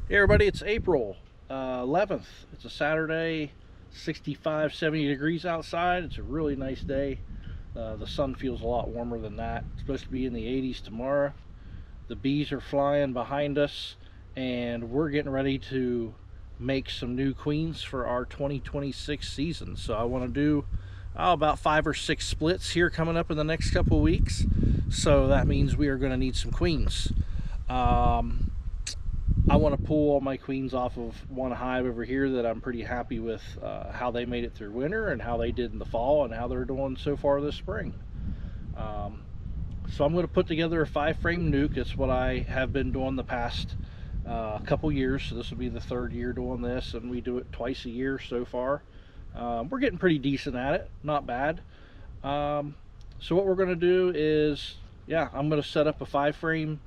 Hey everybody, it's April 11th. It's a Saturday, 65, 70 degrees outside. It's a really nice day. The sun feels a lot warmer than that. It's supposed to be in the 80s tomorrow. The bees are flying behind us, and we're getting ready to make some new queens for our 2026 season. So I want to do about 5 or 6 splits here coming up in the next couple of weeks. So that means we are going to need some queens. I want to pull all my queens off of one hive over here that I'm pretty happy with how they made it through winter and how they did in the fall and how they're doing so far this spring. So I'm going to put together a 5-frame nuke. It's what I have been doing the past couple years. So this will be the 3rd year doing this, and we do it twice a year so far. We're getting pretty decent at it, not bad. So what we're going to do is, I'm going to set up a 5-frame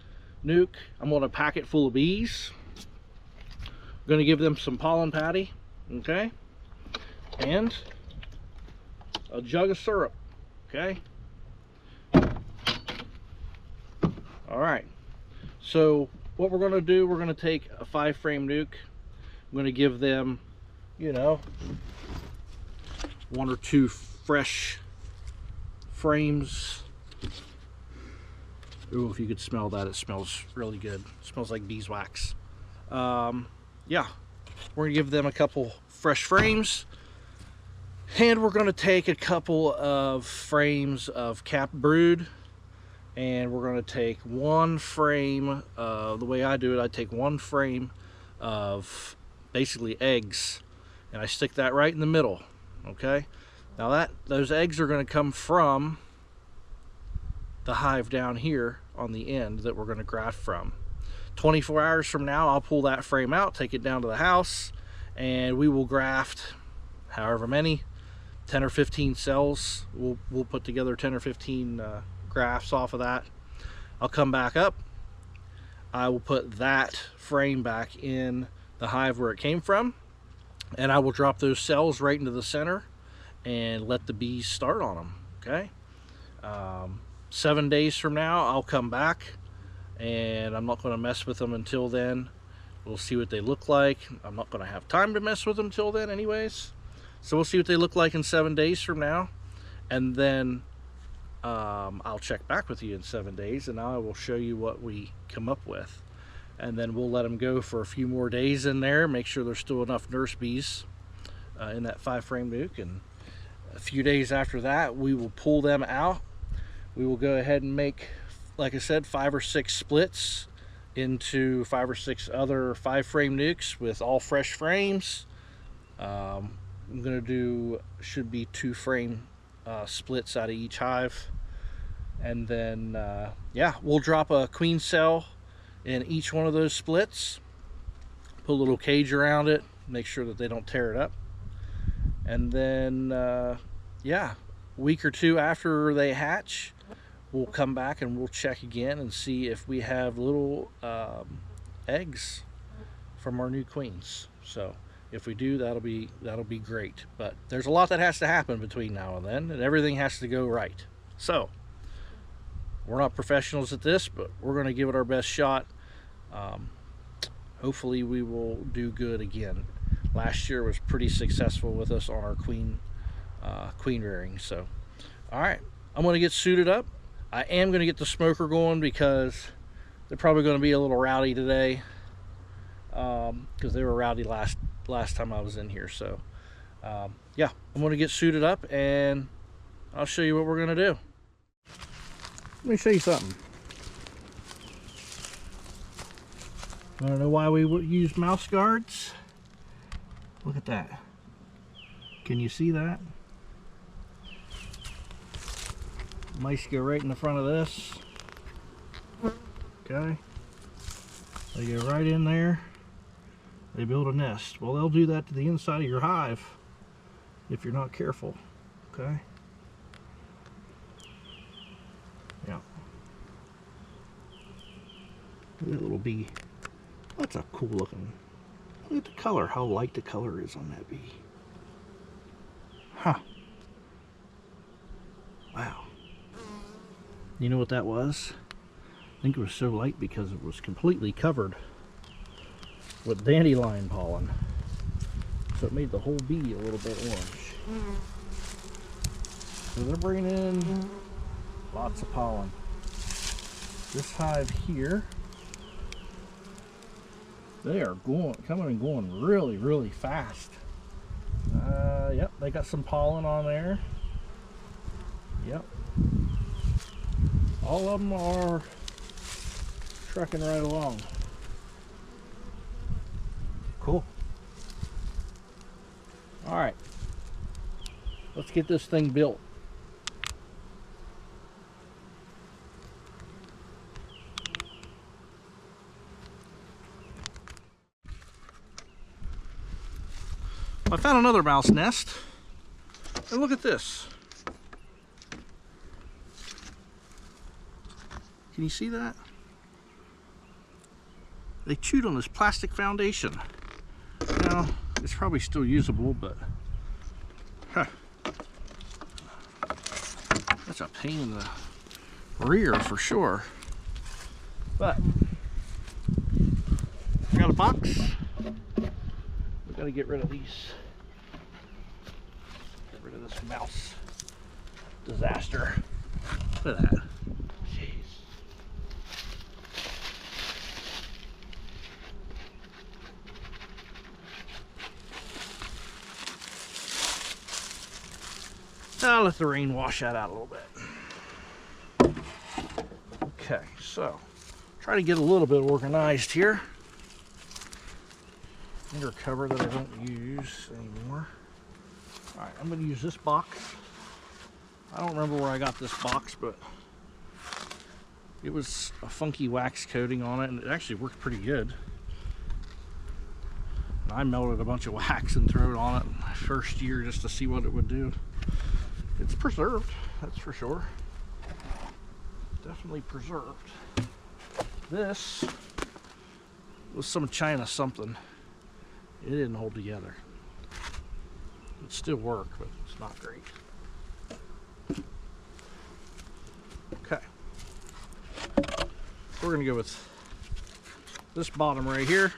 nuke. I'm going to pack it full of bees. I'm going to give them some pollen patty, okay, and a jug of syrup, okay. All right, so what we're going to do, we're going to take a 5-frame nuke. I'm going to give them, 1 or 2 fresh frames. Ooh, if you could smell that, it smells really good. It smells like beeswax. We're gonna give them a couple fresh frames, and we're gonna take a couple of frames of capped brood, and we're gonna take 1 frame. The way I do it, I take 1 frame of basically eggs, and I stick that right in the middle. Okay. Now those eggs are gonna come from the hive down here on the end that we're going to graft from. 24 hours from now, I'll pull that frame out, take it down to the house, and we will graft however many, 10 or 15 cells. We'll put together 10 or 15 grafts off of that. I'll come back up. I will put that frame back in the hive where it came from, and I will drop those cells right into the center and let the bees start on them. Okay. 7 days from now, I'll come back, and I'm not going to mess with them until then. We'll see what they look like. I'm not going to have time to mess with them till then anyways. So we'll see what they look like in 7 days from now, and then I'll check back with you in 7 days, and I will show you what we come up with. And then we'll let them go for a few more days in there, make sure there's still enough nurse bees in that 5-frame nuke. And a few days after that, we will pull them out. We will go ahead and make, like I said, 5 or 6 splits into 5 or 6 other 5-frame nukes with all fresh frames. I'm going to do, should be 2-frame splits out of each hive. And then, we'll drop a queen cell in each one of those splits. Put a little cage around it, make sure that they don't tear it up. And then, a week or 2 after they hatch, we'll come back and we'll check again and see if we have little eggs from our new queens. So if we do, that'll be great. But there's a lot that has to happen between now and then, and everything has to go right. So we're not professionals at this, but we're going to give it our best shot. Hopefully we will do good again. Last year was pretty successful with us on our queen rearing. So all right, I'm going to get suited up. I am going to get the smoker going because they're probably going to be a little rowdy today, because they were rowdy last time I was in here. So I'm going to get suited up, and I'll show you what we're going to do. Let me show you something. I don't know why we would use mouse guards. Look at that. Can you see that? Mice go right in the front of this. Okay. They go right in there. They build a nest. Well, they'll do that to the inside of your hive if you're not careful. Okay. Yeah. Look at that little bee. That's a cool looking. Look at the color, how light the color is on that bee. Huh. Wow. You know what that was? I think it was so light because it was completely covered with dandelion pollen. So it made the whole bee a little bit orange. So they're bringing in lots of pollen. This hive here, they are coming and going really, really fast. Yep, they got some pollen on there. Yep. All of them are trucking right along. Cool. All right, let's get this thing built. I found another mouse nest, and look at this. Can you see that? They chewed on this plastic foundation. Now, it's probably still usable, but that's a pain in the rear for sure. But we got a box. We got to get rid of these. Get rid of this mouse disaster. Look at that. Jeez. I'll let the rain wash that out a little bit. Okay, so try to get a little bit organized here. Under cover that I don't use anymore. All right, I'm going to use this box. I don't remember where I got this box, but it was a funky wax coating on it, and it actually worked pretty good. And I melted a bunch of wax and threw it on it my first year just to see what it would do. It's preserved, that's for sure. Definitely preserved. This was some China something. It didn't hold together. It still worked, but it's not great. Okay. We're gonna go with this bottom right here.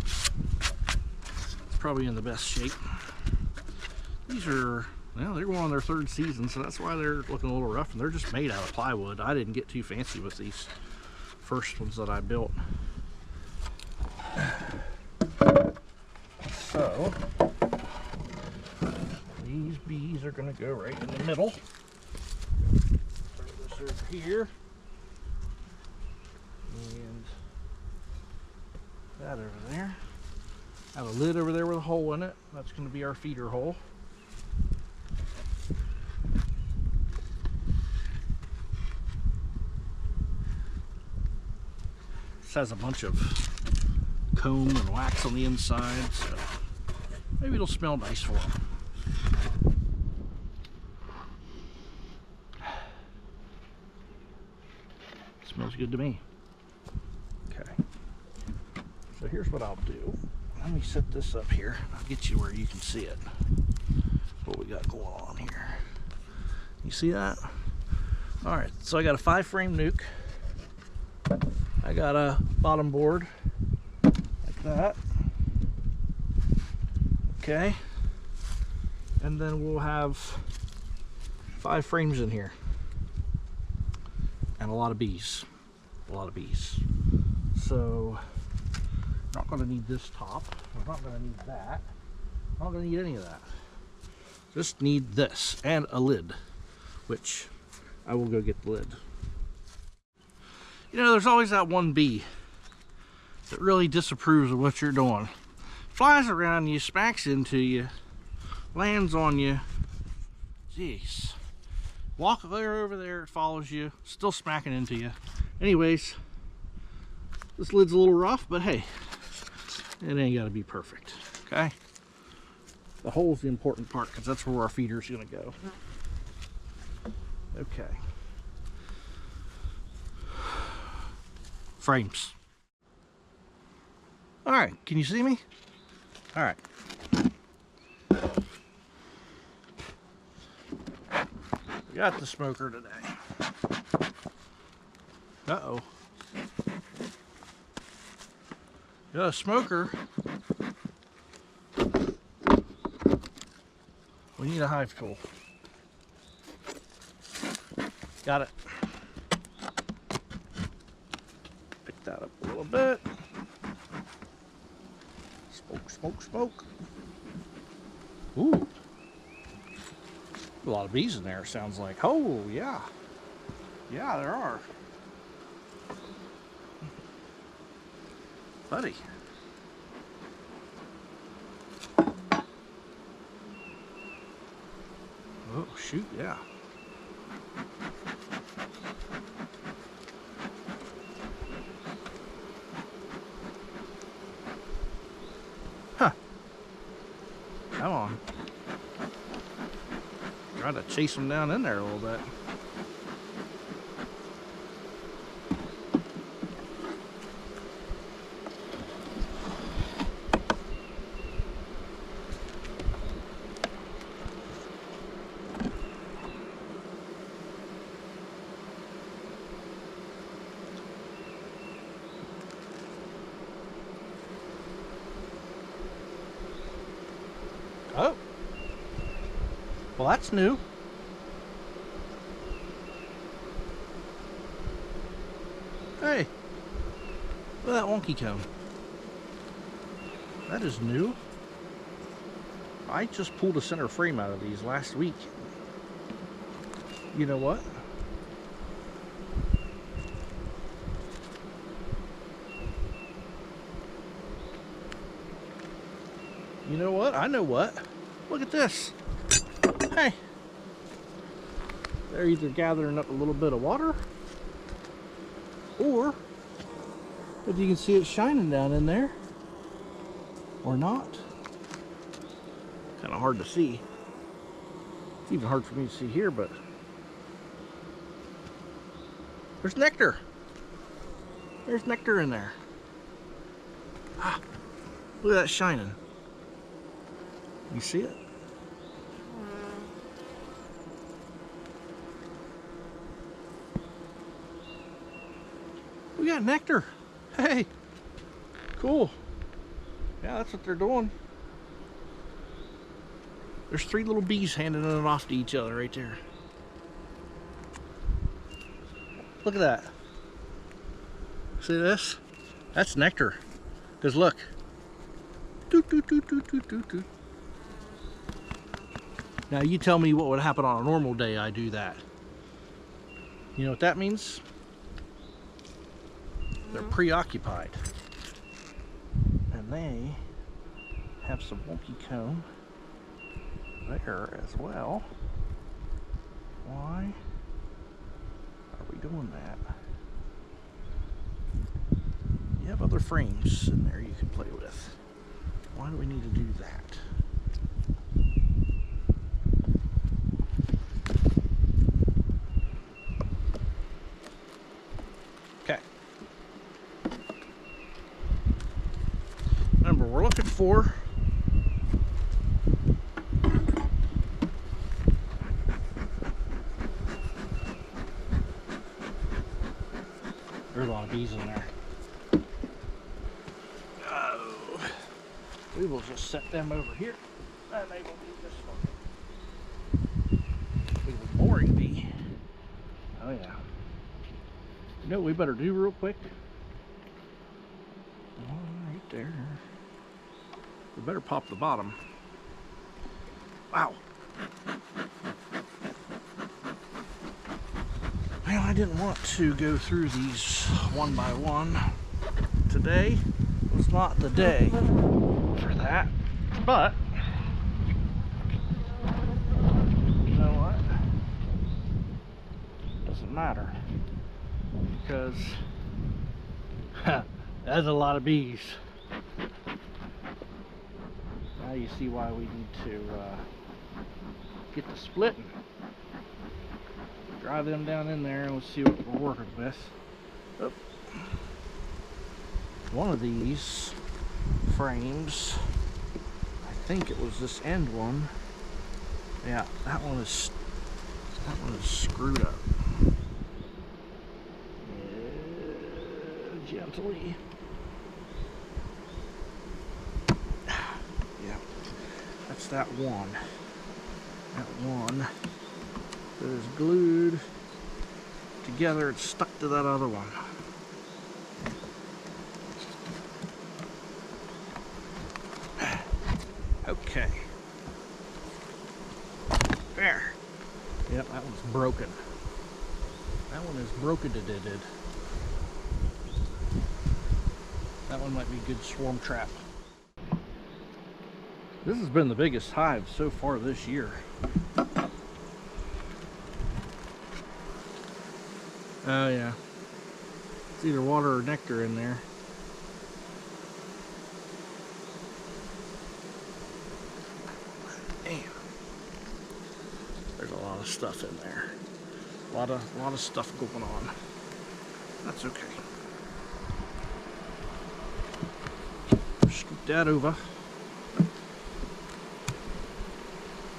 It's probably in the best shape. These are, well, they're going on their third season, so that's why they're looking a little rough, and they're just made out of plywood. I didn't get too fancy with these first ones that I built. So these bees are going to go right in the middle. Throw this over here, and that over there. I have a lid over there with a hole in it. That's going to be our feeder hole. This has a bunch of comb and wax on the inside, so maybe it'll smell nice for them. Smells good to me. Okay, so here's what I'll do. Let me set this up here. I'll get you where you can see it. What we got going on here. You see that? All right, so I got a 5-frame nuke. I got a bottom board like that. Okay, and then we'll have 5 frames in here, and a lot of bees. So we're not going to need this top. We're not going to need that. We're not going to need any of that. Just need this and a lid, which I will go get the lid. You know, there's always that one bee that really disapproves of what you're doing. Flies around you, smacks into you, lands on you. Jeez. Walk there over there, it follows you, still smacking into you. Anyways, this lid's a little rough, but hey, it ain't gotta be perfect, okay? The hole's the important part, because that's where our feeder's gonna go. Okay. Frames. All right, can you see me? All right. We got the smoker today. Uh-oh. Got a smoker. We need a hive tool. Got it. Pick that up a little bit. Smoke, smoke, smoke. Ooh. A lot of bees in there, sounds like. Oh, yeah. Yeah, there are. Buddy. Oh, shoot, yeah. Huh. Come on. Try to chase them down in there a little bit. Oh, well, that's new. Hey, look at that wonky cone. That is new. I just pulled a center frame out of these last week. You know what? You know what? I know what. Look at this. Hey. They're either gathering up a little bit of water, or if you can see it shining down in there, or not. Kind of hard to see. It's even hard for me to see here, but there's nectar. There's nectar in there. Ah, look at that shining. You see it? We got nectar. Hey, cool. Yeah, that's what they're doing. There's 3 little bees handing it off to each other right there. Look at that. See this? That's nectar. Because look. Doot, doot, doot, doot, doot, doot, doot. Now you tell me what would happen on a normal day I do that. You know what that means? They're preoccupied. And they have some wonky comb there as well. Why are we doing that? You have other frames in there you can play with. Why do we need to do that? Okay. Remember, we're looking for there's a lot of bees in there. Oh, we will just set them over here. And they will be this one. Be a boring bee. Oh yeah. You know what we better do real quick? Right there. We better pop the bottom. Wow. Well, I didn't want to go through these one by one. Today was not the day for that, but you know what? Doesn't matter, because that's a lot of bees. Now you see why we need to get the splitting. Drive them down in there and we'll see what we're working with. Oh. One of these frames, I think it was this end one. Yeah, that one is screwed up. Gently. it's that one. That one that is glued together. It's stuck to that other one. Okay. There. Yep, that one's broken. That one is broken. That one might be a good swarm trap. This has been the biggest hive so far this year. Oh yeah. It's either water or nectar in there. Damn. There's a lot of stuff in there. A lot of stuff going on. That's okay. Scoop that over.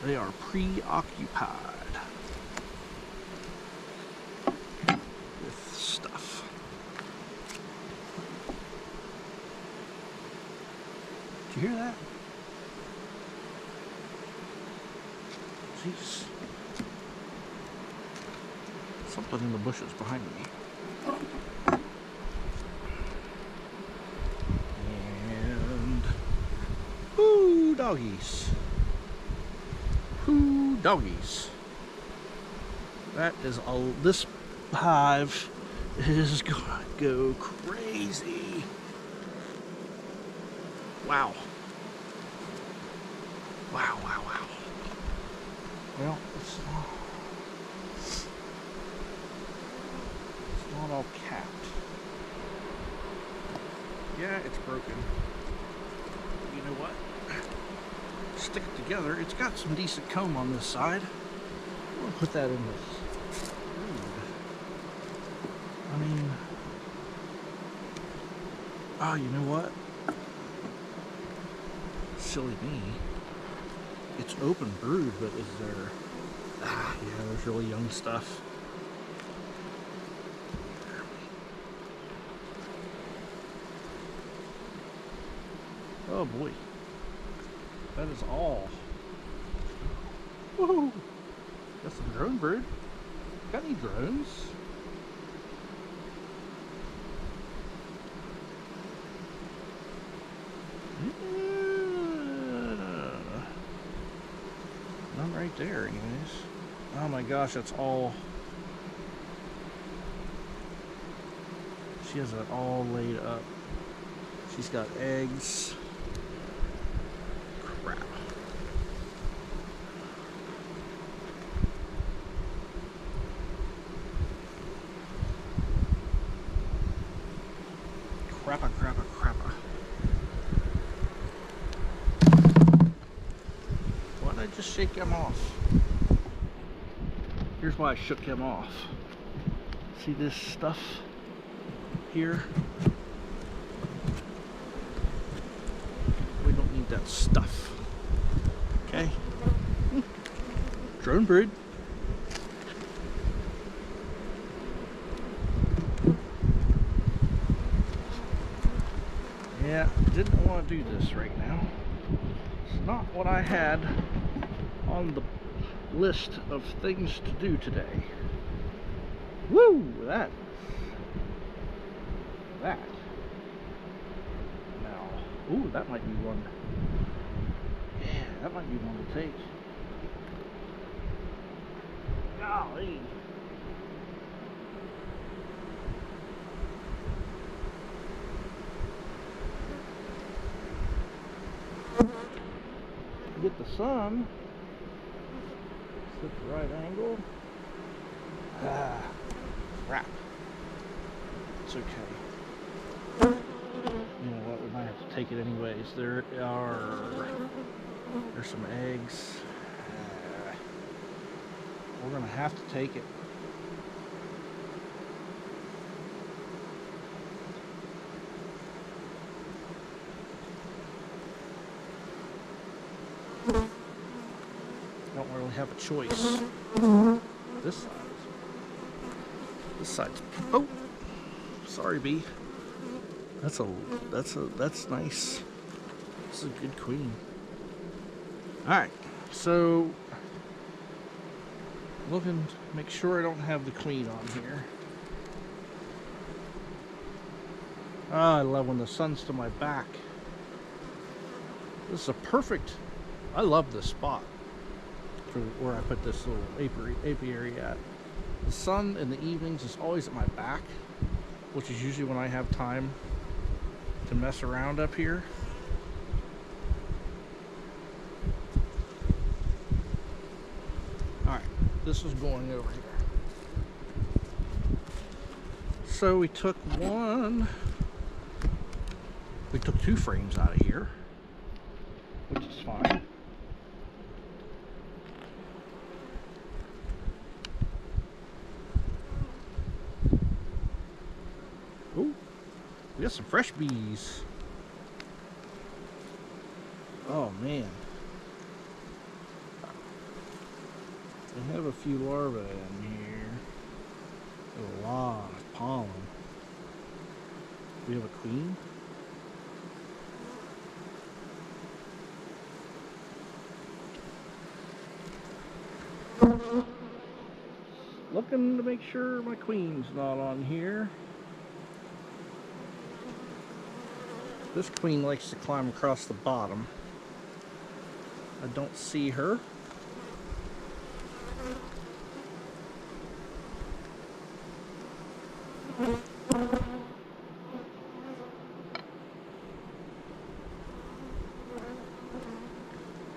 They are preoccupied with stuff. Did you hear that? Jeez. Something in the bushes behind me. And ooh, doggies. Ooh, doggies. That is all. This hive is gonna go crazy. Wow. Wow, wow, wow. Well, it's not all capped. Yeah, it's broken. You know what? Stick it together. It's got some decent comb on this side. We'll put that in this. I mean, oh, you know what? Silly me. It's open brood, but is there? Ah, yeah, there's really young stuff. Oh boy. That is all. Woohoo! Got some drone brood. Got any drones? None right there, anyways. Oh my gosh, that's all. She has it all laid up. She's got eggs. Crap. Crappa, crappa, crappa. Why did I just shake him off? Here's why I shook him off. See this stuff here? We don't need that stuff. Okay? Drone brood. Yeah, didn't want to do this right now. It's not what I had on the list of things to do today. Woo! That. Now, ooh, that might be one. Yeah, that might be one to take. Golly. Get the sun. Set the right angle. Ah, crap. It's okay. You know what? We might have to take it anyways. There's some eggs. We're gonna have to take it. Don't really have a choice. This side. This side's. Oh, sorry, bee. That's nice. This is a good queen. Alright, so looking to make sure I don't have the queen on here. I love when the sun's to my back. This is a perfect, I love this spot for where I put this little apiary at. The sun in the evenings is always at my back, which is usually when I have time to mess around up here. Alright, this is going over here. So we took two frames out of here, which is fine. Oh, we got some fresh bees. Oh man. They have a few larvae in here. A lot of pollen. We have a queen. Looking to make sure my queen's not on here. This queen likes to climb across the bottom. I don't see her.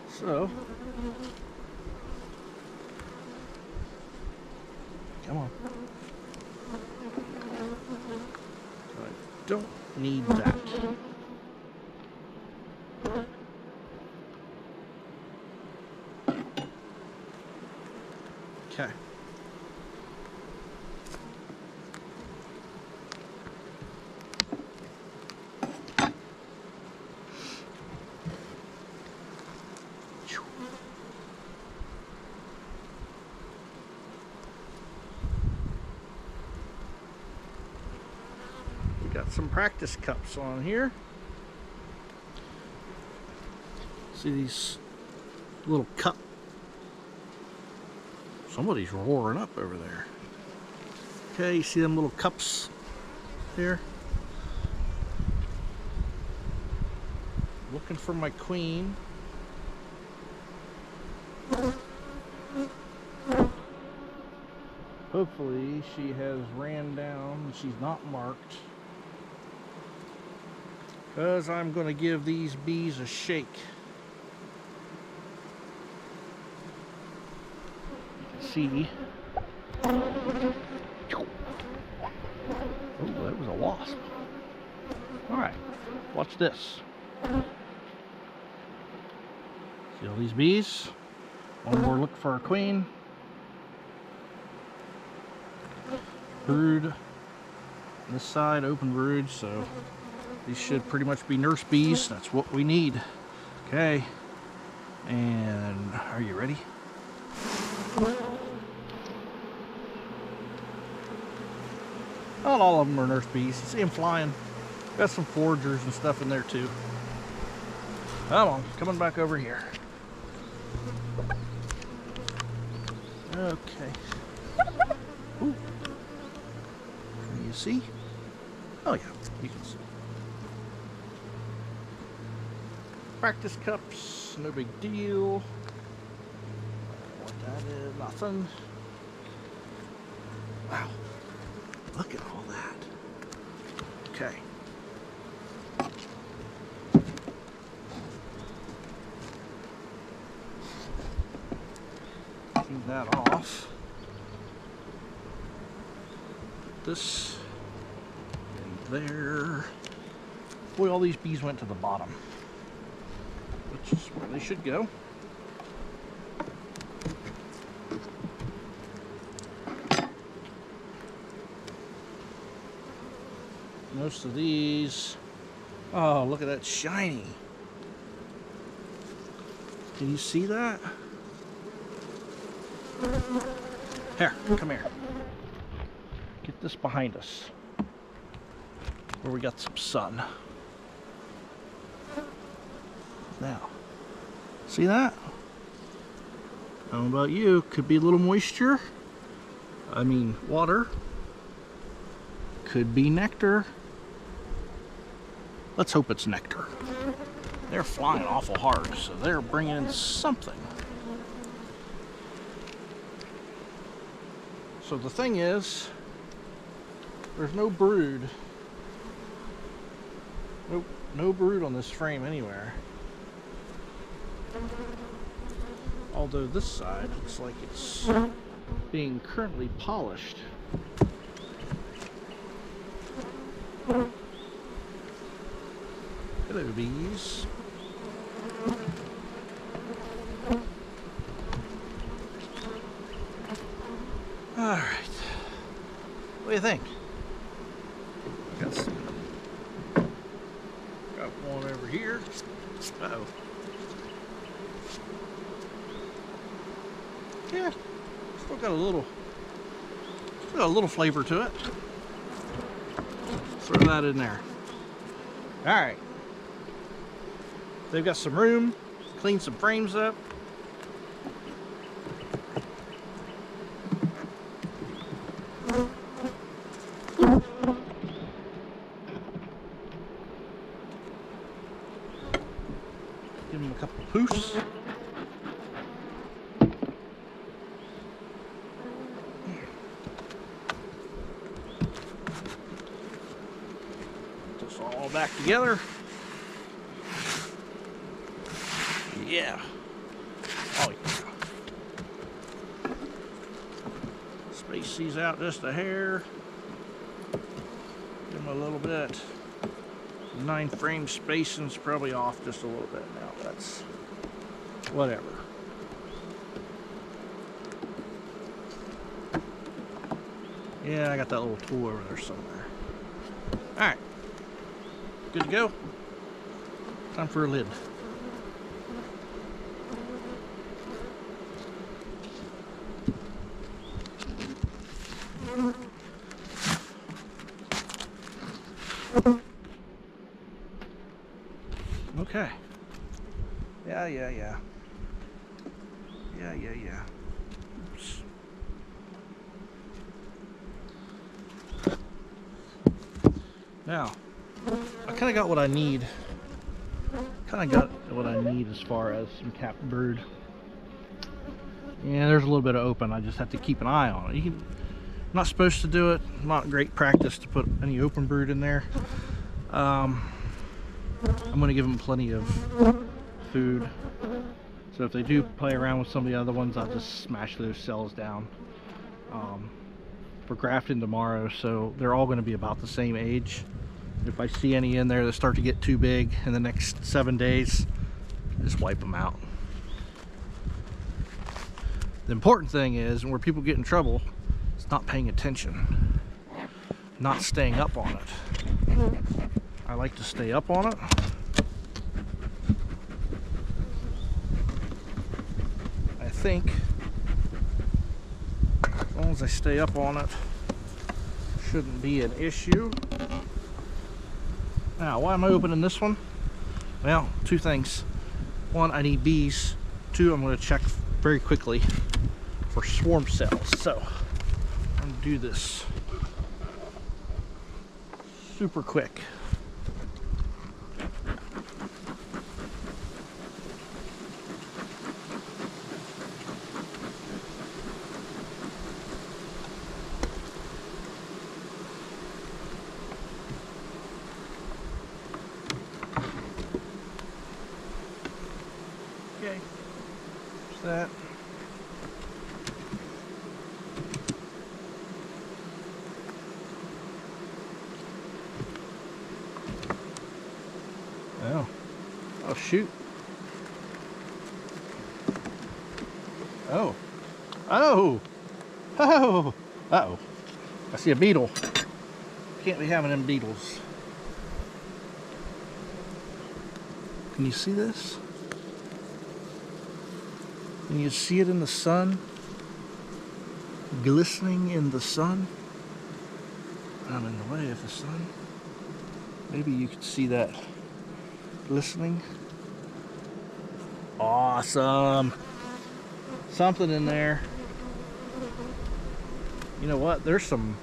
So, come on. So I don't need that. Okay. We got some practice cups on here. See these little cup. Somebody's roaring up over there. Okay, you see them little cups here? Looking for my queen. Hopefully she has ran down and she's not marked, because I'm going to give these bees a shake. See. Oh, that was a wasp. Alright, watch this. See all these bees? One more look for our queen. Brood on this side, open brood, so these should pretty much be nurse bees. That's what we need. Okay, and are you ready? Not all of them are nurse bees. You see them flying. Got some foragers and stuff in there too. Come on, coming back over here. Okay. Ooh. Can you see? Oh yeah, you can see. Practice cups, no big deal. What that is, nothing. Wow. Look at all that. Okay. Clean that off. Put this in there. Boy, all these bees went to the bottom, which is where they should go. Most of these, oh, look at that shiny. Can you see that? Here, come here. Get this behind us, where we got some sun. Now, see that? I don't know about you, could be a little moisture. I mean, water. Could be nectar. Let's hope it's nectar. They're flying awful hard, so they're bringing in something. So the thing is, there's no brood. Nope, no brood on this frame anywhere. Although this side looks like it's being currently polished. Hello, bees. All right. What do you think? Got one over here. Uh-oh. Yeah, still got a little flavor to it. Throw that in there. All right. They've got some room, clean some frames up. Give them a couple of poofs. Put this all back together. Yeah. Oh yeah. Space these out just a hair. Give them a little bit. 9 frame spacing's probably off just a little bit now. That's whatever. Yeah, I got that little tool over there somewhere. Alright. Good to go. Time for a lid. Okay. Yeah. Oops. Now, I kind of got what I need. As far as some capped brood. Yeah, there's a little bit of open. I just have to keep an eye on it. I'm not supposed to do it. Not great practice to put any open brood in there. I'm going to give them plenty of food. So if they do play around with some of the other ones, I'll just smash those cells down. For grafting tomorrow, so they're all going to be about the same age. If I see any in there that start to get too big in the next 7 days, just wipe them out. The important thing is, where people get in trouble, it's not paying attention, not staying up on it. I like to stay up on it. I think as long as I stay up on it, shouldn't be an issue. Now, why am I opening this one? Well, 2 things. 1, I need bees. 2, I'm going to check very quickly for swarm cells. So, I'm going to do this super quick. Okay, there's that. Oh shoot. Oh. Uh-oh. I see a beetle. Can't be having them beetles. Can you see this? Can you see it in the sun? Glistening in the sun? I'm in the way of the sun. Maybe you could see that glistening. Awesome. something in there. You know what? There's some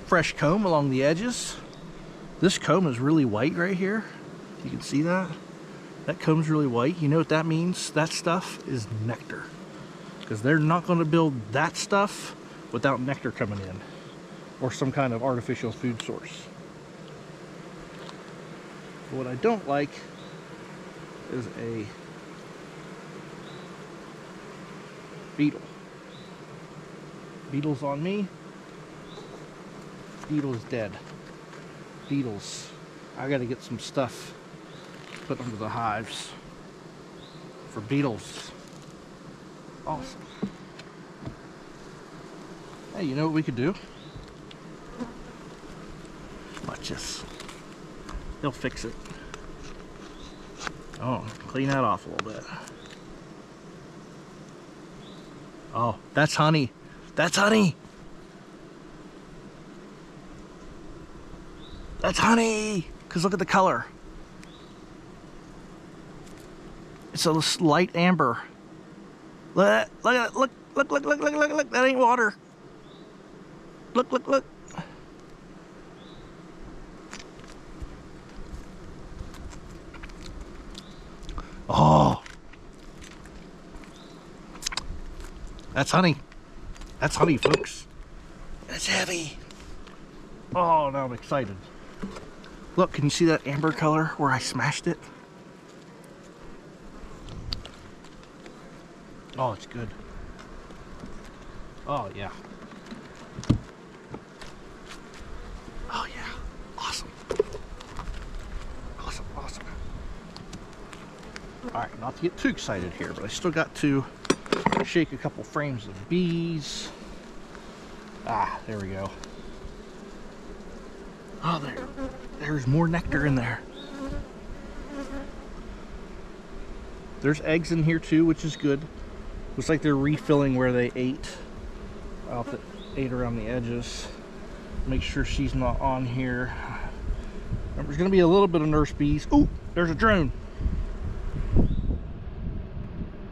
fresh comb along the edges. This comb is really white right here. You can see that. That comb's really white. You know what that means? That stuff is nectar. Because they're not going to build that stuff without nectar coming in. Or some kind of artificial food source. But what I don't like is a beetle. Beetle's on me. Beetle's dead. Beetles. I gotta get some stuff put under the hives for beetles. Awesome. Hey, you know what we could do? Watch this. They'll fix it. Oh, clean that off a little bit. Oh, that's honey. That's honey. That's honey. Because look at the color. It's a light amber. Look at it. Look. That ain't water. Look. Oh. That's honey. That's honey, folks. That's heavy. Oh, now I'm excited. Look, can you see that amber color where I smashed it? Oh, it's good. Oh, yeah. Oh, yeah. Awesome. Awesome. All right, not to get too excited here, but I still got to shake a couple frames of bees. Ah, there we go. Oh, there's more nectar in there. There's eggs in here too, which is good. Looks like they're refilling where they ate around the edges. Make sure she's not on here. There's gonna be a little bit of nurse bees. Oh, there's a drone.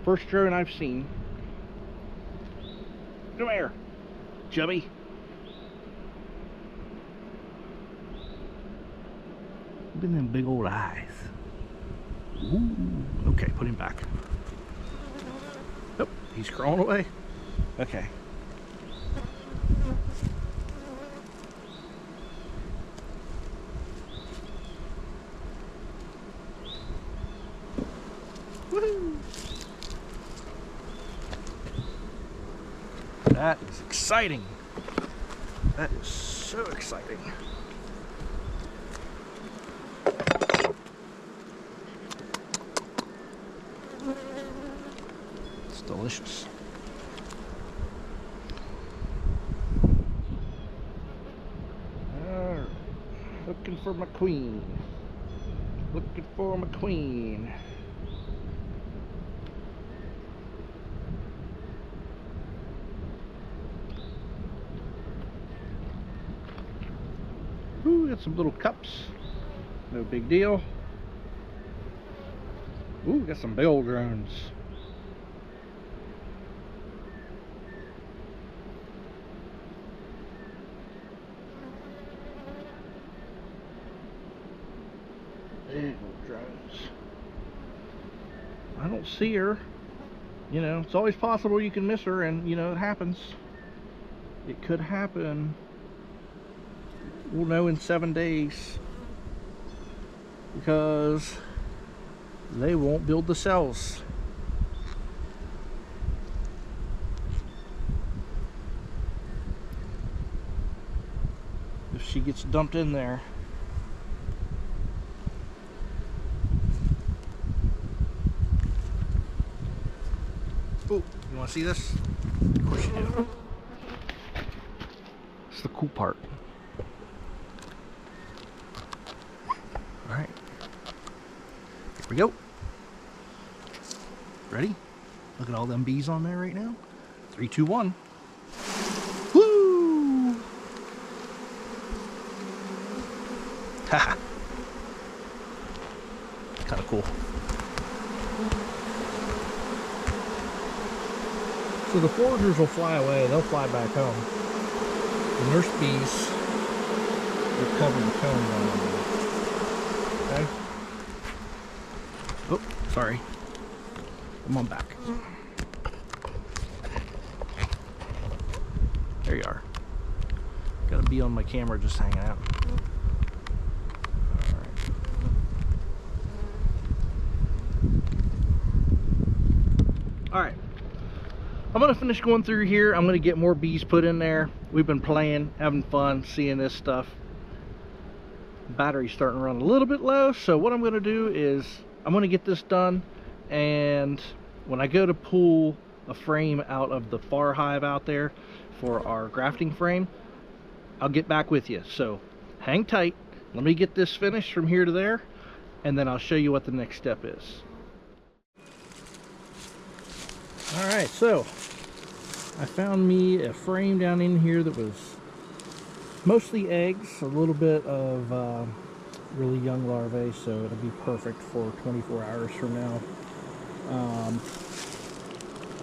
First drone I've seen. Come here, chubby. Look at them big old eyes. Ooh. Okay, put him back. Oh, he's crawling away. Okay. Woo! That is exciting. That is so exciting. It's delicious. Looking for my queen. Looking for my queen. Ooh, got some little cups. No big deal. Ooh, got some big old drones. Big old drones. I don't see her. You know, it's always possible you can miss her, and you know, it happens. It could happen. We'll know in 7 days, because they won't build the cells. If she gets dumped in there. Oh, you want to see this? Of course you do. It's the cool part. Alright, here we go. Ready? Look at all them bees on there right now. 3, 2, 1. Woo! Haha. Kind of cool. So the foragers will fly away, they'll fly back home. The nurse bees will cover the comb down there. Okay? Oh, sorry. Come on back. There you are. Gotta be on my camera just hanging out. Alright. I'm gonna finish going through here. I'm gonna get more bees put in there. We've been playing, having fun, seeing this stuff. Battery's starting to run a little bit low, so what I'm gonna do is I'm gonna get this done, and when I go to pull a frame out of the far hive out there for our grafting frame, I'll get back with you. So hang tight. Let me get this finished from here to there, and then I'll show you what the next step is. Alright, so I found me a frame down in here that was mostly eggs, a little bit of really young larvae, so it'll be perfect for 24 hours from now.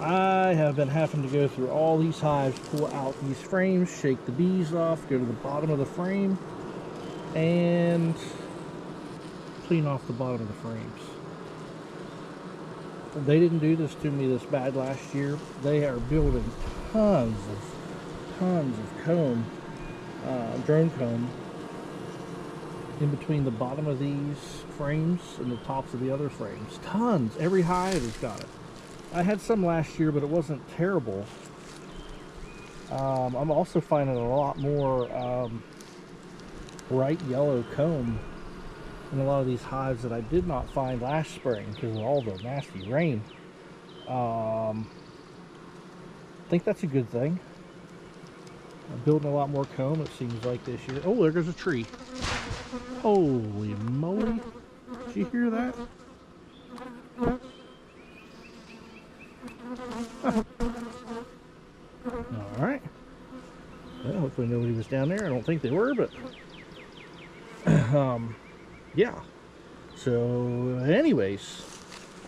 I have been having to go through all these hives, pull out these frames, shake the bees off, go to the bottom of the frame, and clean off the bottom of the frames. They didn't do this to me this bad last year. They are building tons of comb, drone comb, in between the bottom of these frames and the tops of the other frames. Tons. Every hive has got it. I had some last year, but it wasn't terrible. I'm also finding a lot more bright yellow comb in a lot of these hives that I did not find last spring because of all the nasty rain. I think that's a good thing. I'm building a lot more comb, it seems like, this year. Oh, there goes a tree. Holy moly. Did you hear that? Alright. Well, hopefully nobody was down there. I don't think they were, but yeah. So anyways,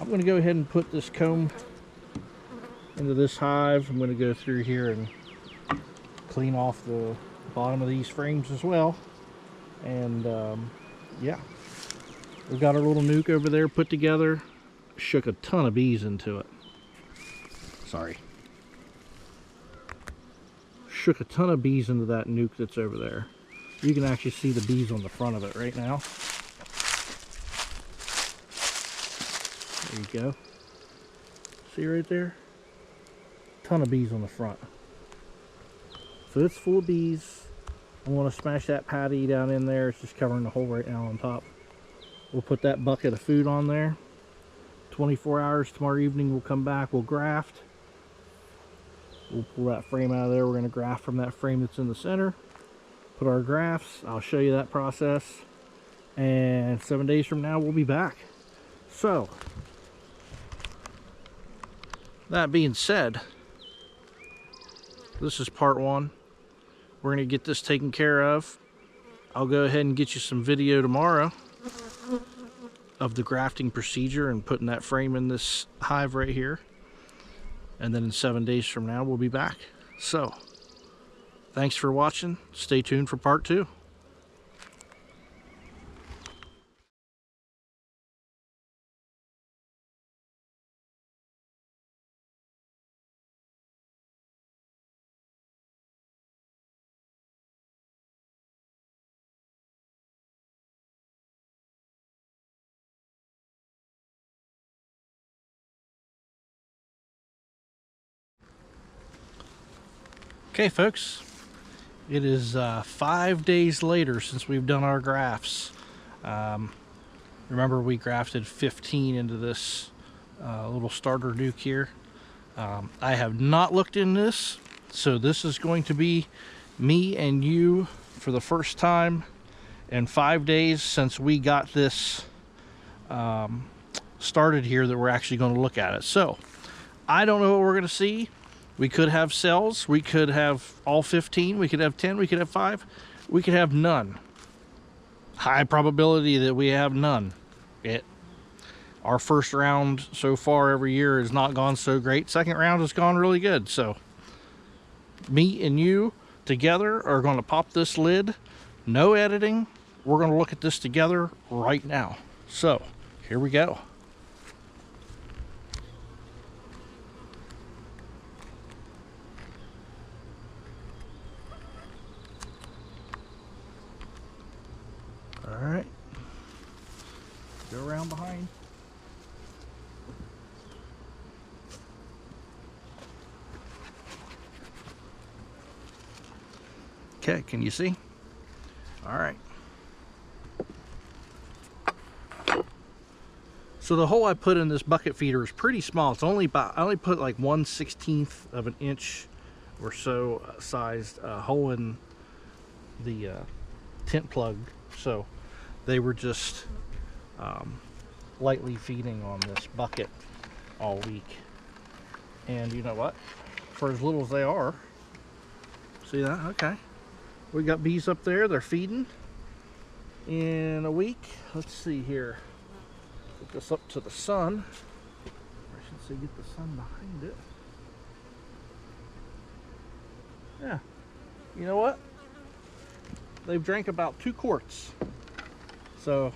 I'm going to go ahead and put this comb into this hive. I'm going to go through here and clean off the bottom of these frames as well. And yeah, we've got our little nuke over there put together. Shook a ton of bees into it. Sorry. Shook a ton of bees into that nuke that's over there. You can actually see the bees on the front of it right now. There you go. See right there? Ton of bees on the front. So it's full of bees. I want to smash that patty down in there. It's just covering the hole right now on top. We'll put that bucket of food on there. 24 hours tomorrow evening we'll come back, we'll graft. We'll pull that frame out of there. We're going to graft from that frame that's in the center. Put our grafts. I'll show you that process. And 7 days from now we'll be back. So, that being said, this is part one. We're going to get this taken care of. I'll go ahead and get you some video tomorrow of the grafting procedure and putting that frame in this hive right here. And then in 7 days from now, we'll be back. So, thanks for watching. Stay tuned for part two. Okay, folks, it is 5 days later since we've done our grafts. Remember, we grafted 15 into this little starter nuke here. I have not looked in this, so this is going to be me and you for the first time in 5 days since we got this started here that we're actually going to look at it. So, I don't know what we're going to see. We could have cells, we could have all 15, we could have 10, we could have 5, we could have none. High probability that we have none. Our first round so far every year has not gone so great. Second round has gone really good. So me and you together are going to pop this lid. No editing. We're going to look at this together right now. So here we go. All right. Go around behind. Okay, can you see? All right. So the hole I put in this bucket feeder is pretty small. It's only about, I only put like 1/16 of an inch or so sized hole in the tent plug. So they were just lightly feeding on this bucket all week. And you know what? For as little as they are, see that? Okay. We got bees up there, they're feeding in a week. Let's see here. Get this up to the sun. I should say get the sun behind it. Yeah. You know what? They've drank about 2 quarts. So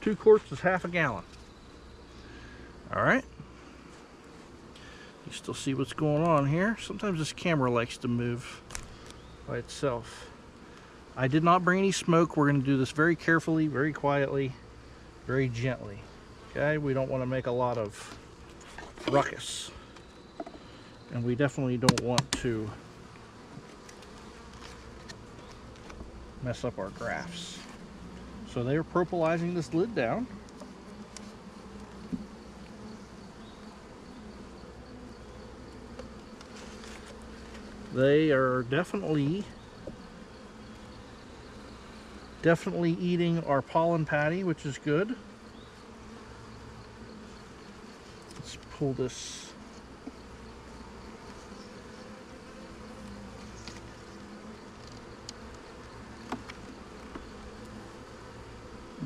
2 quarts is half a gallon. All right. You still see what's going on here. Sometimes this camera likes to move by itself. I did not bring any smoke. We're going to do this very carefully, very quietly, very gently. Okay, we don't want to make a lot of ruckus. And we definitely don't want to mess up our grafts. So they're propolizing this lid down. They are definitely eating our pollen patty, which is good. Let's pull this.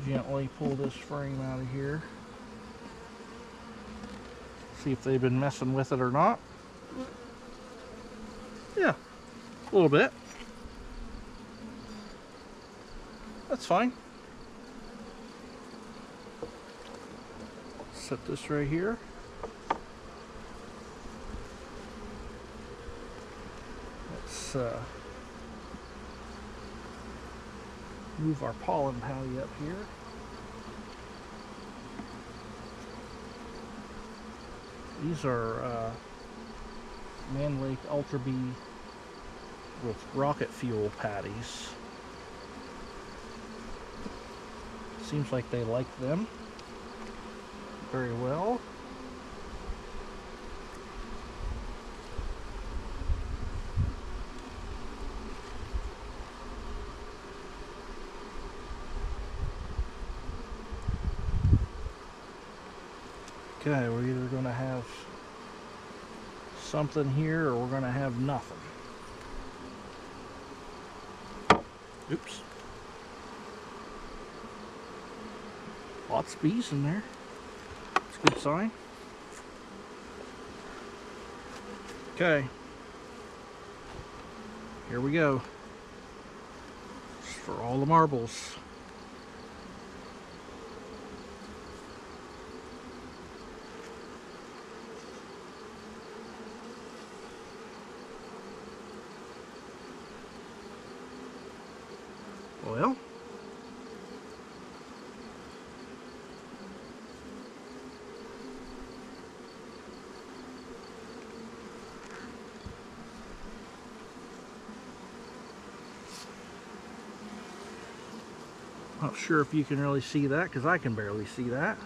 Gently pull this frame out of here. See if they've been messing with it or not. Yeah, a little bit. That's fine. Set this right here. Let's move our pollen patty up here. These are Man Lake Ultra Bee with rocket fuel patties. Seems like they like them very well. Okay, we're either going to have something here or we're going to have nothing. Oops. Lots of bees in there. It's a good sign. Okay. Here we go. Just for all the marbles. Well, not sure if you can really see that because I can barely see that.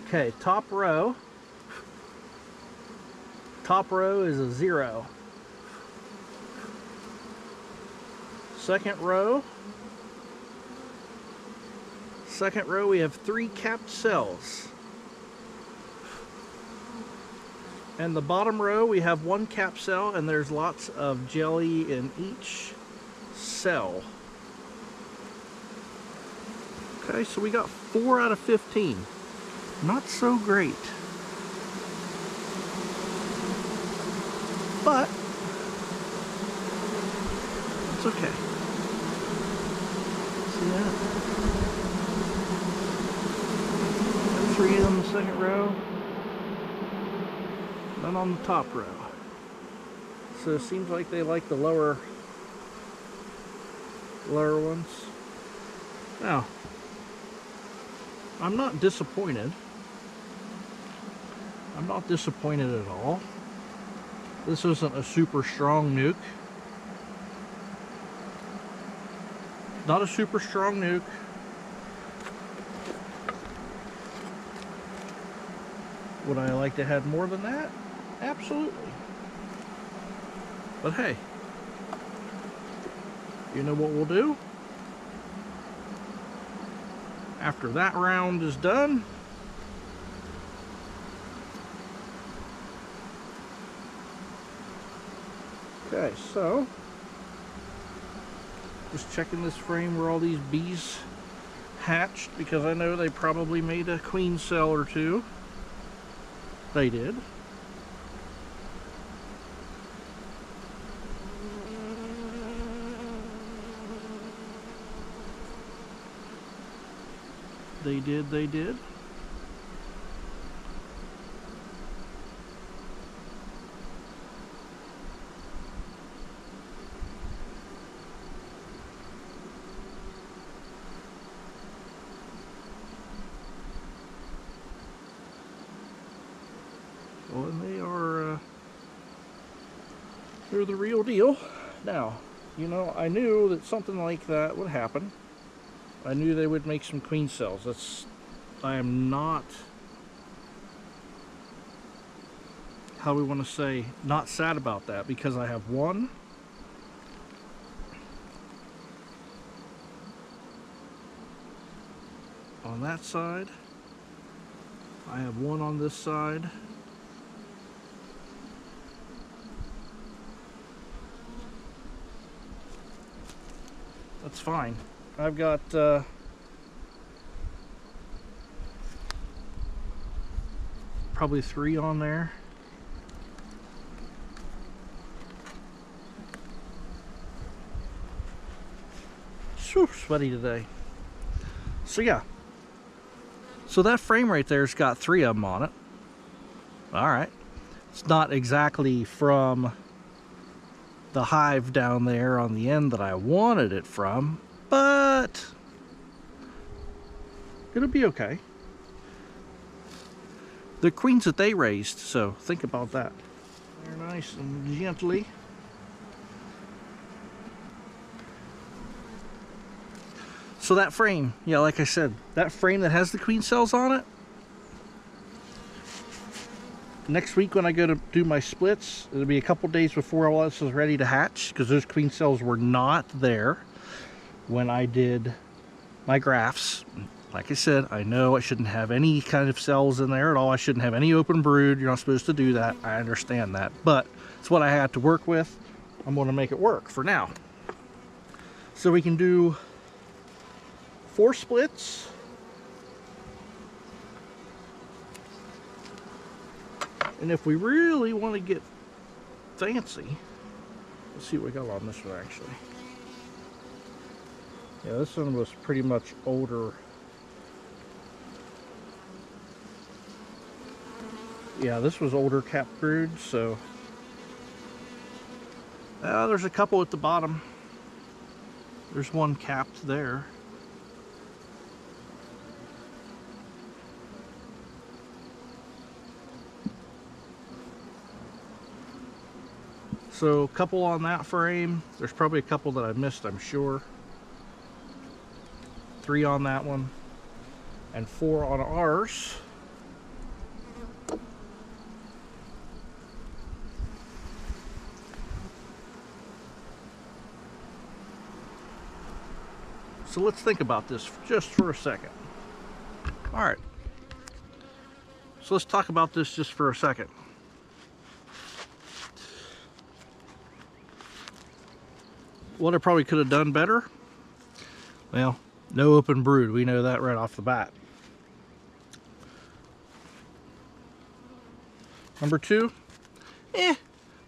Okay, top row. Top row is a 0. Second row we have 3 capped cells. And the bottom row we have 1 capped cell, and there's lots of jelly in each cell. Okay, so we got 4 out of 15. Not so great. But it's okay. See that? Got 3 on the second row. None on the top row. So it seems like they like the lower ones. Now, I'm not disappointed. I'm not disappointed at all. This isn't a super strong nuke. Not a super strong nuke. Would I like to have more than that? Absolutely. But hey, you know what we'll do? After that round is done, okay, so just checking this frame where all these bees hatched, because I know they probably made a queen cell or two. They did. They did. Well, and they are, they're the real deal. Now, you know, I knew that something like that would happen. I knew they would make some queen cells. I am not, how we want to say, not sad about that, because I have one. On that side. I have one on this side. That's fine. I've got probably 3 on there. So sweaty today. So yeah. So that frame right there's got 3 of them on it. All right. It's not exactly from the hive down there on the end that I wanted it from, but it'll be okay. They're queens that they raised, so think about that. They're nice and gently. So that frame, yeah, like I said, that frame that has the queen cells on it, next week when I go to do my splits, it'll be a couple days before all this is ready to hatch, because those queen cells were not there when I did my grafts. Like I said, I know I shouldn't have any kind of cells in there at all. I shouldn't have any open brood. You're not supposed to do that. I understand that, but it's what I had to work with. I'm going to make it work for now. So we can do 4 splits. And if we really want to get fancy, let's see what we got on this one actually. Yeah, this one was pretty much older. Yeah, this was older capped brood, so there's a couple at the bottom. There's one capped there. So a couple on that frame. There's probably a couple that I missed, I'm sure. 3 on that one and 4 on ours. So let's think about this just for a second. All right. So let's talk about this just for a second. What I probably could have done better? Well, No open brood. We know that right off the bat. Number 2,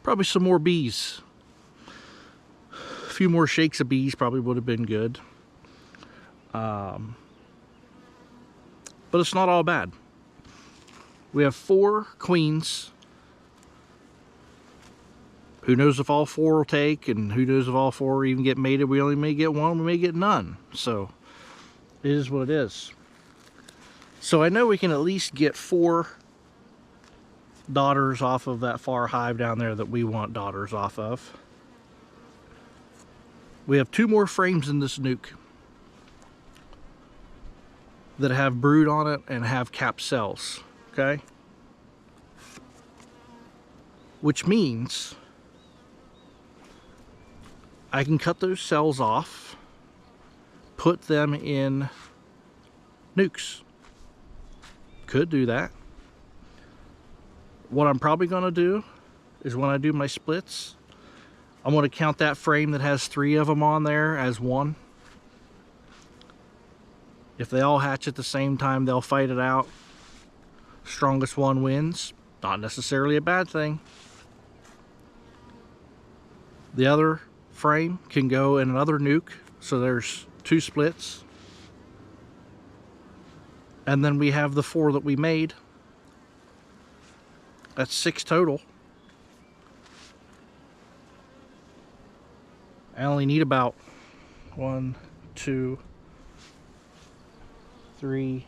probably some more bees. A few more shakes of bees probably would have been good. But it's not all bad. We have 4 queens. Who knows if all 4 will take, and who knows if all 4 even get mated. We only may get 1, we may get none. So it is what it is. So I know we can at least get 4 daughters off of that far hive down there that we want daughters off of. We have 2 more frames in this nuke that have brood on it and have capped cells, okay? Which means I can cut those cells off, put them in nukes. Could do that. What I'm probably going to do is when I do my splits, I'm going to count that frame that has 3 of them on there as 1. If they all hatch at the same time, they'll fight it out. Strongest one wins. Not necessarily a bad thing. The other frame can go in another nuke, so there's 2 splits. And then we have the 4 that we made. That's 6 total. I only need about 1, 2, 3.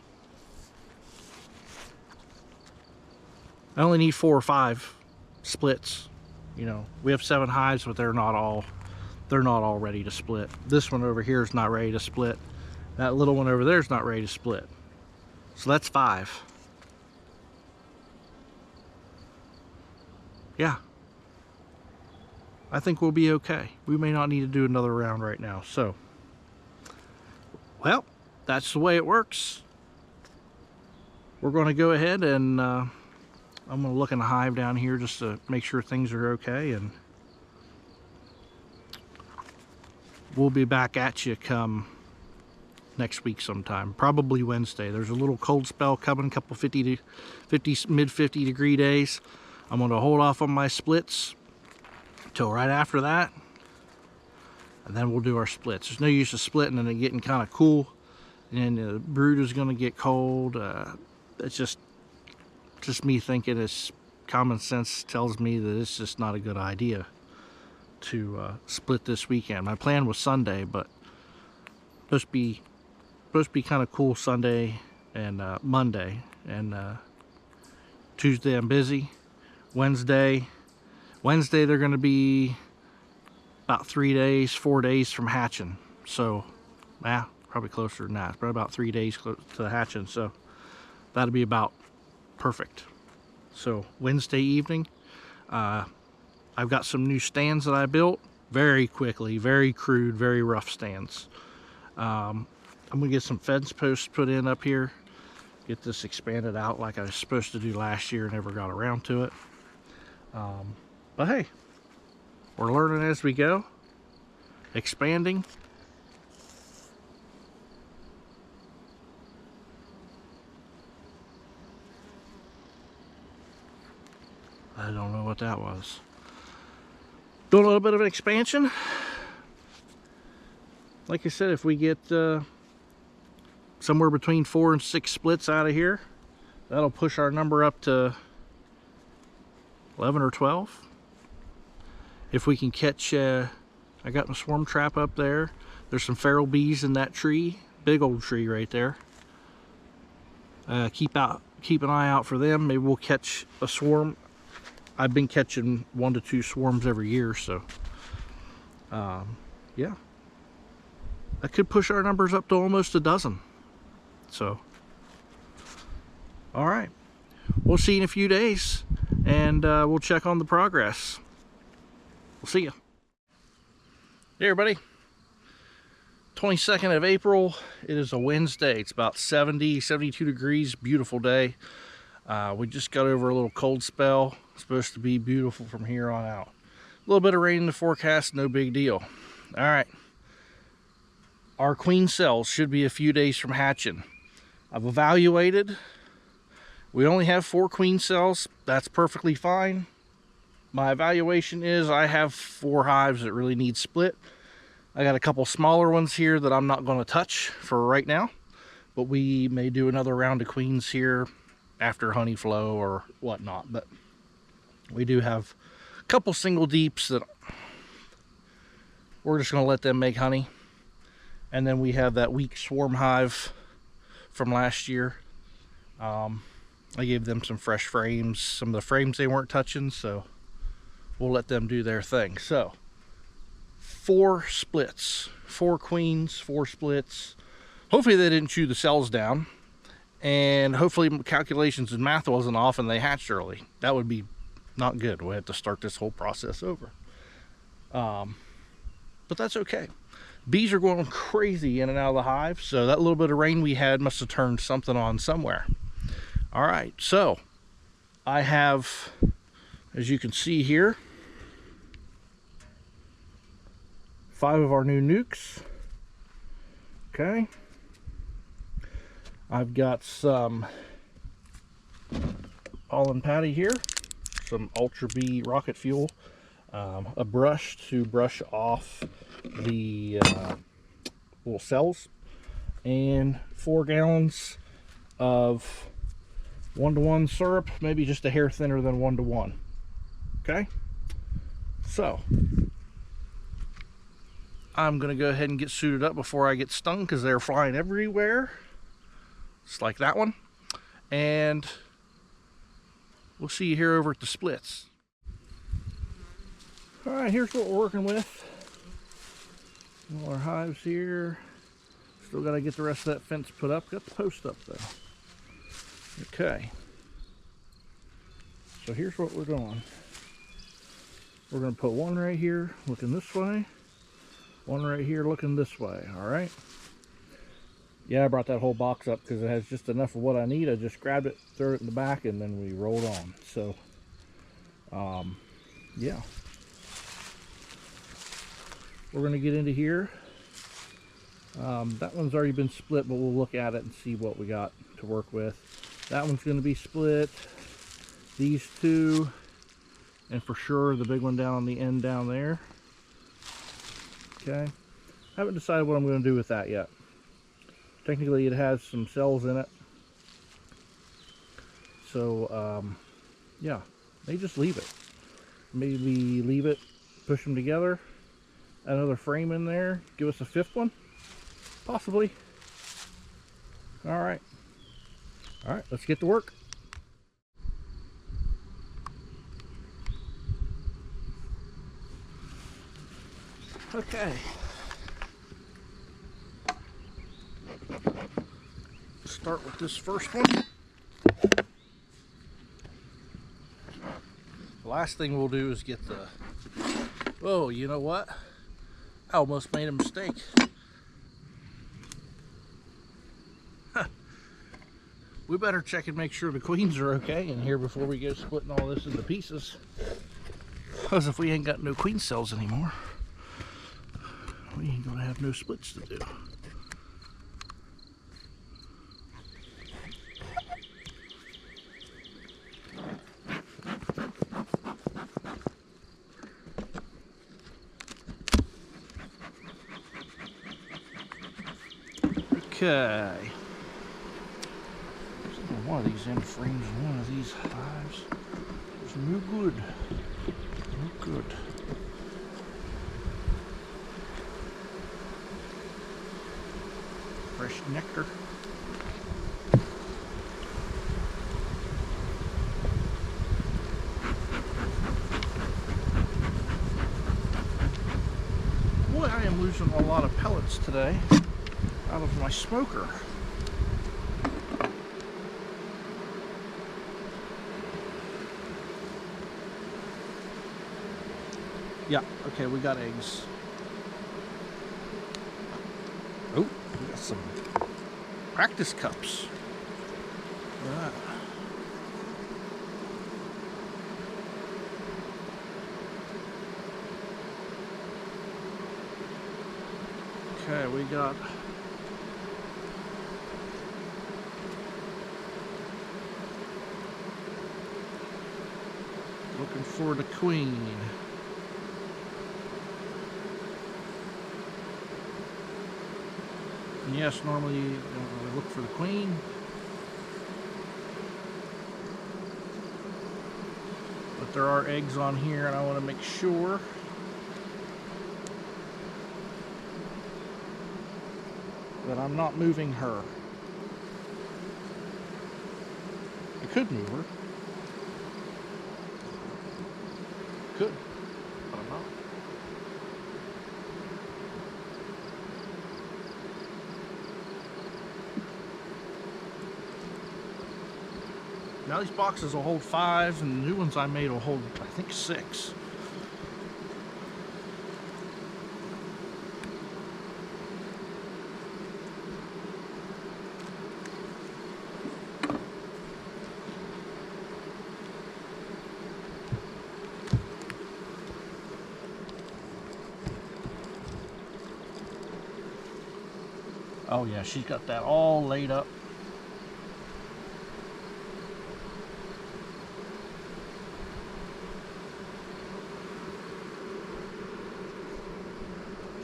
I only need 4 or 5 splits. You know, we have 7 hives, but they're not all ready to split. This one over here is not ready to split. That little one over there is not ready to split. So that's 5. Yeah, I think we'll be okay. We may not need to do another round right now. So, well, that's the way it works. We're going to go ahead and I'm going to look in the hive down here just to make sure things are okay, and we'll be back at you come next week sometime, probably Wednesday. There's a little cold spell coming, a couple mid 50 degree days. I'm going to hold off on my splits till right after that, and then we'll do our splits. There's no use of splitting and it getting kind of cool, and the brood is going to get cold. It's just me thinking. It's common sense tells me that it's just not a good idea to split this weekend. My plan was Sunday, but supposed to be kind of cool Sunday and Monday, and Tuesday I'm busy. Wednesday they're going to be about 3 days, 4 days from hatching. So, probably closer than that. Probably about 3 days to hatching. So that'll be about perfect. So Wednesday evening, I've got some new stands that I built very quickly, very crude, very rough stands. I'm gonna get some fence posts put in up here, get this expanded out like I was supposed to do last year, never got around to it. But hey, we're learning as we go, expanding. I don't know what that was. Doing a little bit of an expansion. Like I said, if we get somewhere between 4 and 6 splits out of here, that'll push our number up to 11 or 12. If we can catch, I got my swarm trap up there. There's some feral bees in that tree, big old tree right there. Keep an eye out for them. Maybe we'll catch a swarm. I've been catching 1 to 2 swarms every year, so yeah, that could push our numbers up to almost a dozen. So, all right, we'll see you in a few days, and we'll check on the progress. We'll see you. Hey everybody, 22nd of April. It is a Wednesday. It's about 72 degrees, beautiful day. We just got over a little cold spell. It's supposed to be beautiful from here on out. A little bit of rain in the forecast, no big deal. All right, Our queen cells should be a few days from hatching. I've evaluated. We only have 4 queen cells. That's perfectly fine. My evaluation is I have 4 hives that really need split. I got a couple smaller ones here that I'm not going to touch for right now, but we may do another round of queens here after honey flow or whatnot. But we do have a couple single deeps that we're just going to let them make honey. And then we have that weak swarm hive from last year. I gave them some fresh frames. Some of the frames they weren't touching, so we'll let them do their thing. So 4 splits, 4 queens, 4 splits. Hopefully they didn't chew the cells down, and hopefully calculations and math wasn't off and they hatched early. That would be not good. We'll have to start this whole process over. But that's okay. Bees are going crazy in and out of the hive, so that little bit of rain we had must have turned something on somewhere. All right, so I have, as you can see here, 5 of our new nukes. Okay. I've got some pollen patty here, some Ultra Bee rocket fuel, a brush to brush off the little cells, and 4 gallons of 1-to-1 syrup, maybe just a hair thinner than 1-to-1. Okay, so I'm gonna go ahead and get suited up before I get stung, because they're flying everywhere, just like that one. And we'll see you here over at the splits. All right, here's what we're working with. All our hives here. Still got to get the rest of that fence put up. Got the post up though. Okay. So here's what we're doing. We're going to put one right here looking this way. One right here looking this way. All right. Yeah, I brought that whole box up because it has just enough of what I need. I just grabbed it, threw it in the back, and then we rolled on. So, yeah. We're going to get into here. That one's already been split, but we'll look at it and see what we got to work with. That one's going to be split. These 2, and for sure the big one down on the end down there. Okay. Haven't decided what I'm going to do with that yet. Technically it has some cells in it. So, yeah, they just leave it. Maybe leave it, push them together. Another frame in there, give us a 5th one, possibly. All right, let's get to work. Okay, start with this first one. The last thing we'll do is get the, oh, you know what? I almost made a mistake. We better check and make sure the queens are okay in here before we go splitting all this into pieces. Because if we ain't got no queen cells anymore, we ain't gonna have no splits to do. Okay. One of these end frames and one of these hives is no good. No good. Fresh nectar. Boy, I am losing a lot of pellets today out of my smoker. Yeah, okay, we got eggs. Oh, we got some practice cups. Right. Okay, we got looking for the queen. And yes, normally you don't really look for the queen. But there are eggs on here and I want to make sure that I'm not moving her. I could move her. Could, but I'm not. Now these boxes will hold 5, and the new ones I made will hold, I think, 6. Oh yeah, she's got that all laid up.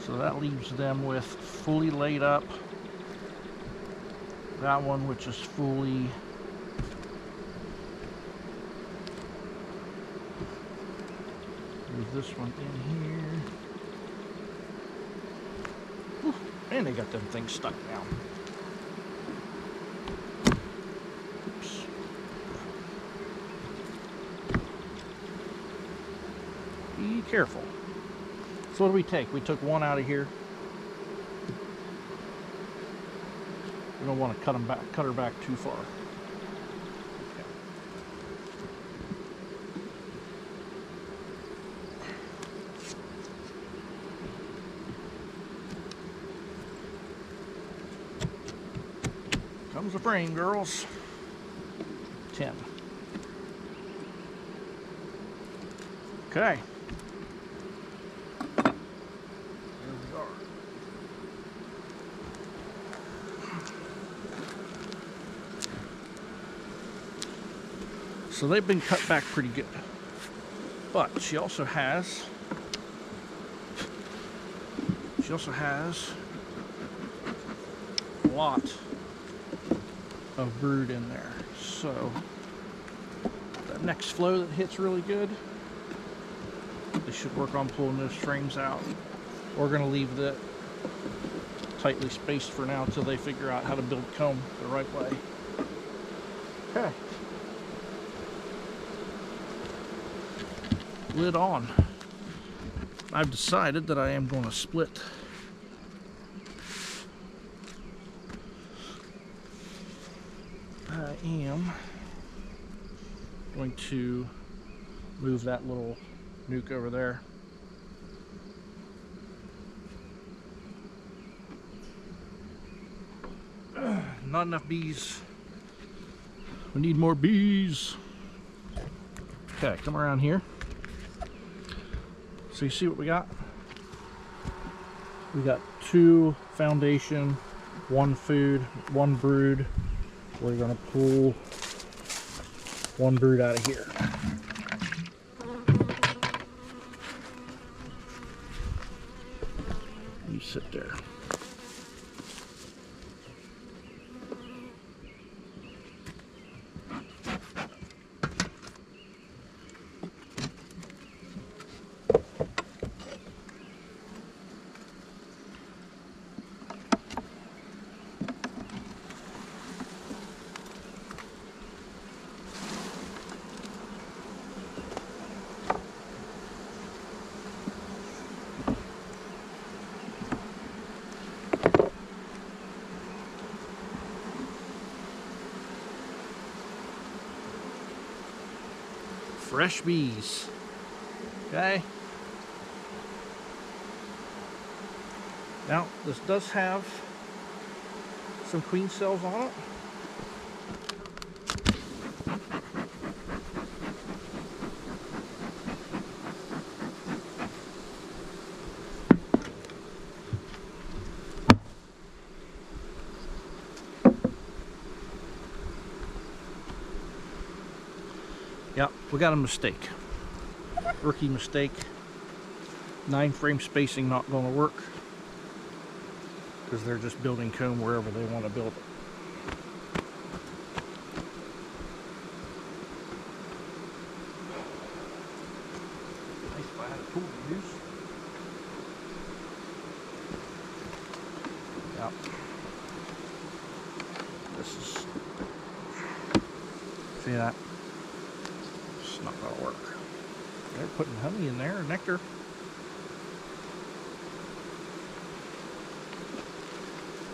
So that leaves them with fully laid up. That one, which is fully move this one in here. Whew, and they got them things stuck down. Oops. Be careful. So what do we take? We took one out of here. We don't want to cut her back too far. Okay. Comes the frame, girls. 10. Okay. So they've been cut back pretty good. But she also has a lot of brood in there. So that next flow that hits really good, they should work on pulling those frames out. We're going to leave that tightly spaced for now until they figure out how to build comb the right way. Okay. Lid on. I've decided that I am going to split I am going to move that little nuke over there. Not enough bees. We need more bees. Okay, come around here. So you see what we got? We got 2 foundation, 1 food, 1 brood. We're gonna pull 1 brood out of here. You sit there. Fresh bees. Okay. Now, this does have some queen cells on it. we got a mistake. Rookie mistake. 9-frame spacing not going to work because they're just building comb wherever they want to build it. Nice flat tool to use. Yeah. This is, see that? It's not going to work. They're putting honey in there, nectar.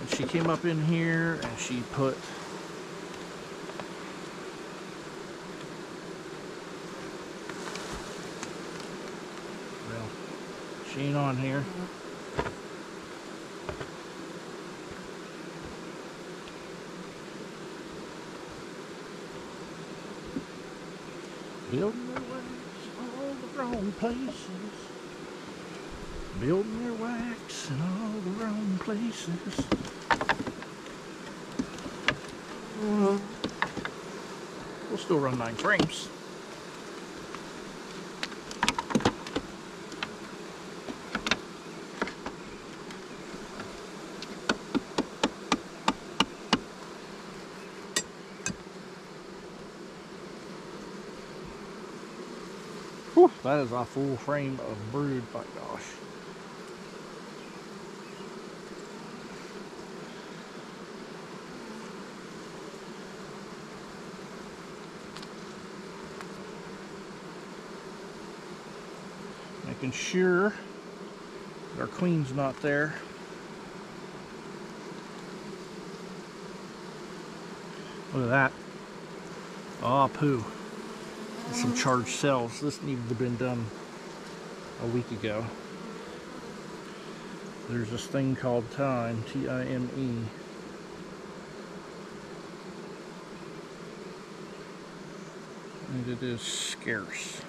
And she came up in here and she put she ain't on here. Building their wax all the wrong places. Building their wax in all the wrong places. We'll still run 9 frames. Whew, that is a full frame of brood, my gosh. Making sure our queen's not there. Look at that. Oh, poo. Some charged cells. This needed to have been done a week ago. There's this thing called time, T-I-M-E. And it is scarce.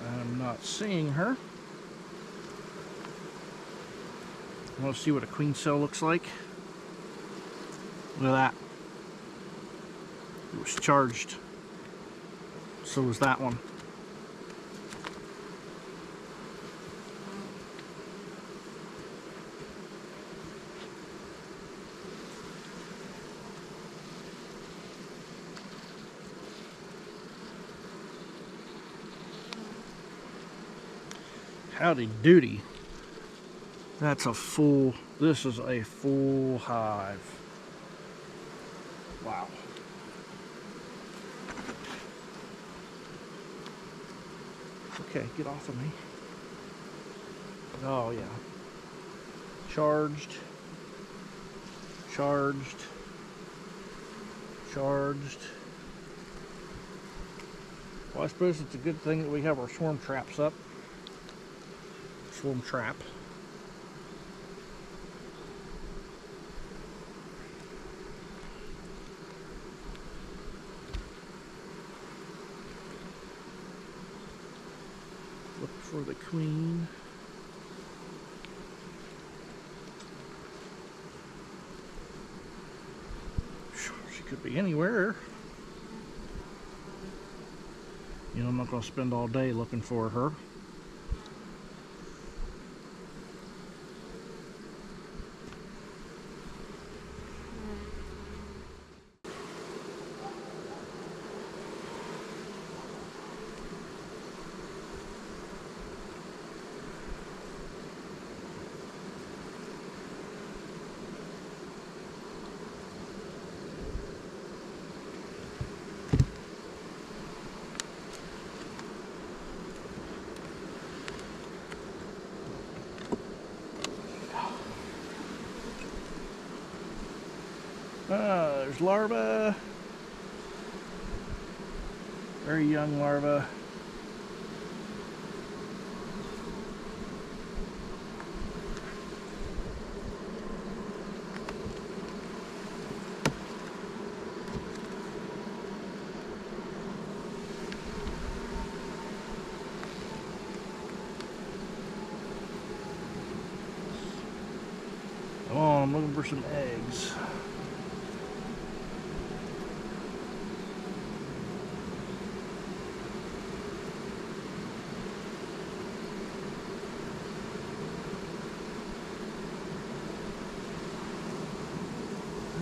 I'm not seeing her. I want to see what a queen cell looks like. Look at that. It was charged. So was that one. Howdy doody. That's a full, this is a full hive. Wow. Okay, get off of me. Oh yeah. Charged. Charged. Charged. Well, I suppose it's a good thing that we have our swarm traps up. Swarm trap. Look for the queen. She could be anywhere. You know, I'm not going to spend all day looking for her. There's larvae. Very young larvae. on, I'm looking for some eggs.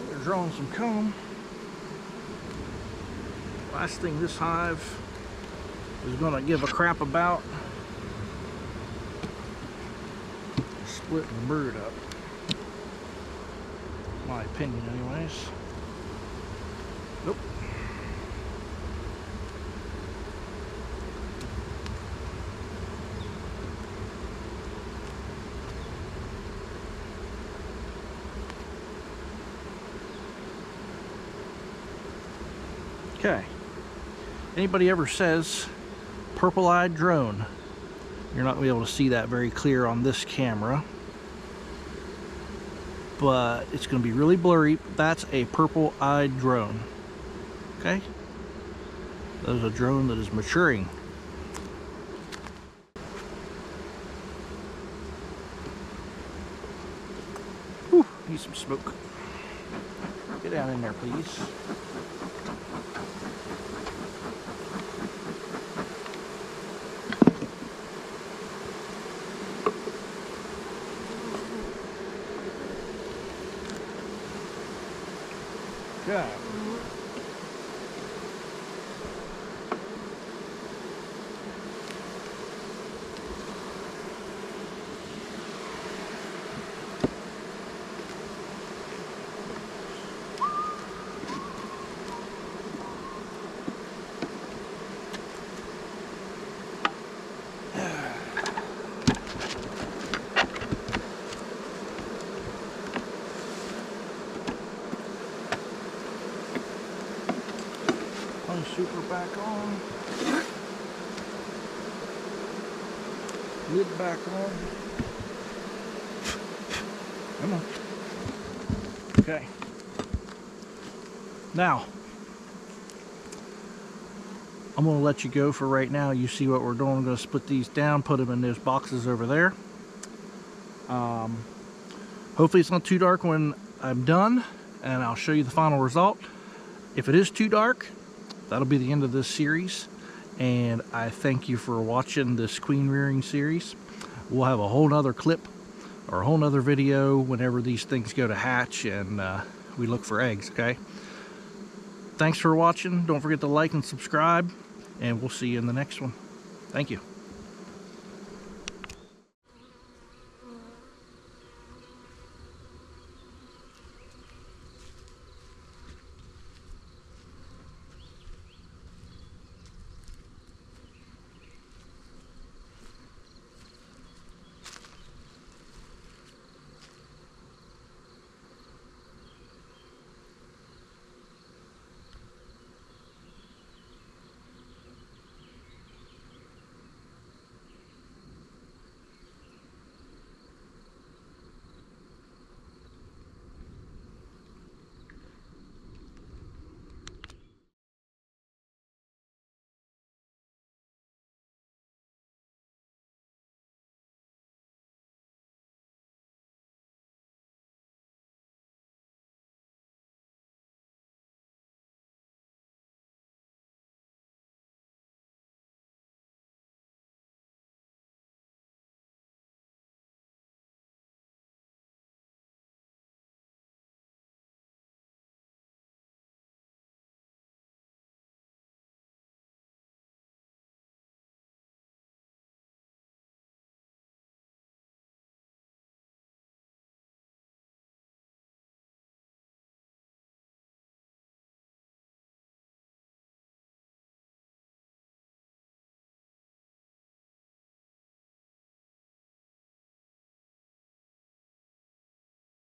They're drawing some comb. Last thing this hive is going to give a crap about splitting the brood up. My opinion anyways. Nope. Okay. Anybody ever says purple-eyed drone, you're not going to be able to see that very clear on this camera, but it's going to be really blurry. That's a purple-eyed drone. Okay? That is a drone that is maturing. Whew, need some smoke. Get down in there, please. Okay. Super back on. Lid back on. Come on. Okay. Now, I'm going to let you go for right now. You see what we're doing. I'm going to split these down, put them in those boxes over there. Hopefully it's not too dark when I'm done, and I'll show you the final result. If it is too dark, that'll be the end of this series, and I thank you for watching this queen rearing series. We'll have a whole nother clip or a whole nother video whenever these things go to hatch and we look for eggs, okay? Thanks for watching. Don't forget to like and subscribe, and we'll see you in the next one. Thank you.